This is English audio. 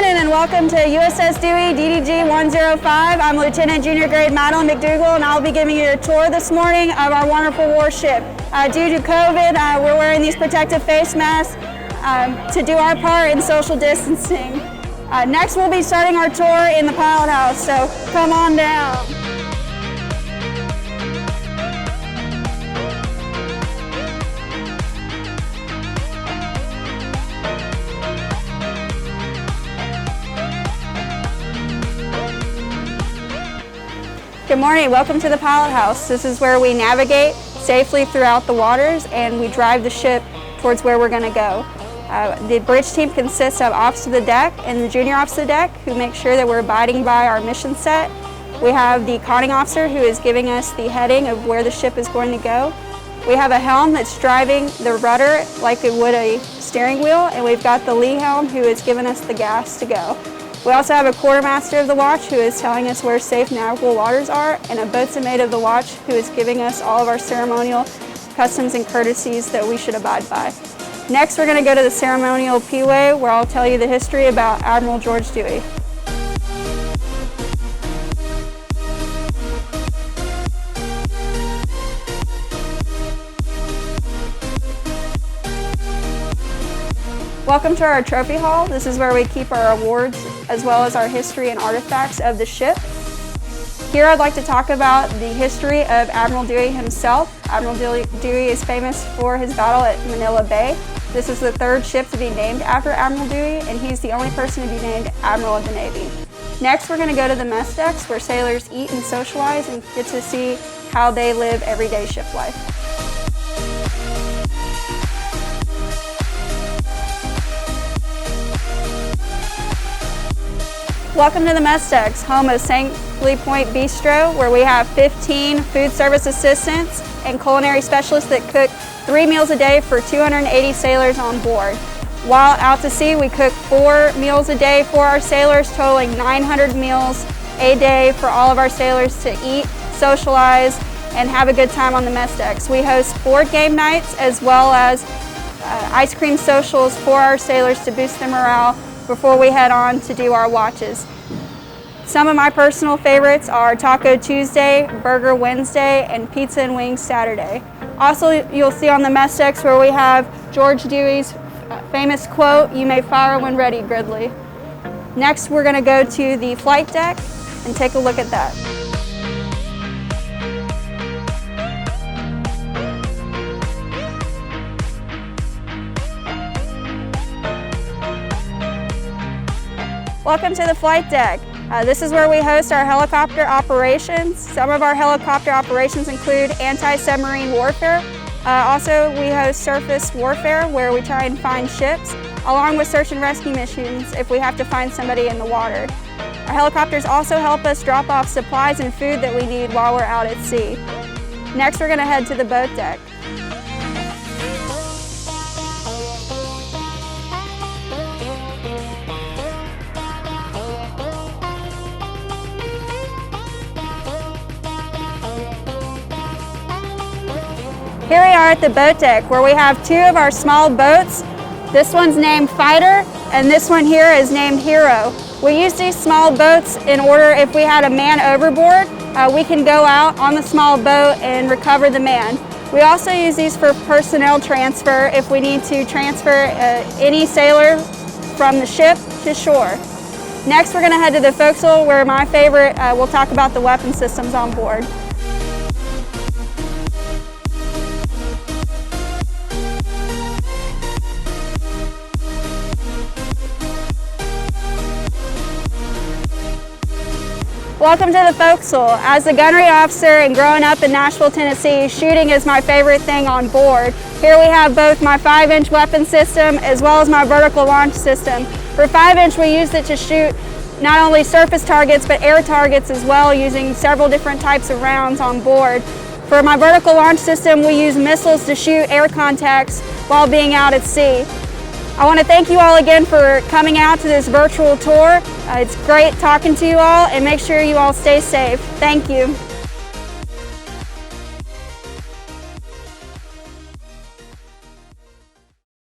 morning and welcome to USS Dewey DDG 105. I'm Lieutenant Junior Grade Madeline McDougall, and I'll be giving you a tour this morning of our wonderful warship. Due to COVID, we're wearing these protective face masks to do our part in social distancing. Next, we'll be starting our tour in the Pilothouse, so come on down. Good morning, welcome to the Pilothouse. This is where we navigate safely throughout the waters and we drive the ship towards where we're going to go. The bridge team consists of officers of the deck and the junior officer of the deck who make sure that we're abiding by our mission set. We have the conning officer who is giving us the heading of where the ship is going to go. We have a helm that's driving the rudder like it would a steering wheel, and we've got the lee helm who is giving us the gas to go. We also have a quartermaster of the watch who is telling us where safe navigable waters are, and a boatswain of the watch who is giving us all of our ceremonial customs and courtesies that we should abide by. Next, we're going to go to the ceremonial P-way where I'll tell you the history about Admiral George Dewey. Welcome to our trophy hall. This is where we keep our awards as well as our history and artifacts of the ship. Here I'd like to talk about the history of Admiral Dewey himself. Admiral Dewey is famous for his battle at Manila Bay. This is the third ship to be named after Admiral Dewey, and he's the only person to be named Admiral of the Navy. Next, we're going to go to the mess decks where sailors eat and socialize and get to see how they live everyday ship life. Welcome to the mess decks, home of Saintly Point Bistro, where we have 15 food service assistants and culinary specialists that cook 3 meals a day for 280 sailors on board. While out to sea, we cook 4 meals a day for our sailors, totaling 900 meals a day for all of our sailors to eat, socialize, and have a good time on the mess decks. We host board game nights as well as ice cream socials for our sailors to boost their morale before we head on to do our watches. Some of my personal favorites are Taco Tuesday, Burger Wednesday, and Pizza and Wings Saturday. Also, you'll see on the mess decks where we have George Dewey's famous quote, "You may fire when ready, Gridley." Next, we're going to go to the flight deck and take a look at that. Welcome to the flight deck. This is where we host our helicopter operations. Some of our helicopter operations include anti-submarine warfare. Also, we host surface warfare where we try and find ships, along with search and rescue missions if we have to find somebody in the water. Our helicopters also help us drop off supplies and food that we need while we're out at sea. Next, we're going to head to the boat deck. Here we are at the boat deck where we have 2 of our small boats. This one's named Fighter and this one here is named Hero. We use these small boats in order if we had a man overboard, we can go out on the small boat and recover the man. We also use these for personnel transfer if we need to transfer any sailor from the ship to shore. Next, we're going to head to the forecastle where my favorite, we'll talk about the weapon systems on board. Welcome to the forecastle. As a gunnery officer and growing up in Nashville, Tennessee, shooting is my favorite thing on board. Here we have both my 5-inch weapon system as well as my vertical launch system. For 5-inch, we use it to shoot not only surface targets but air targets as well, using several different types of rounds on board. For my vertical launch system, we use missiles to shoot air contacts while being out at sea. I want to thank you all again for coming out to this virtual tour. It's great talking to you all, and make sure you all stay safe. Thank you.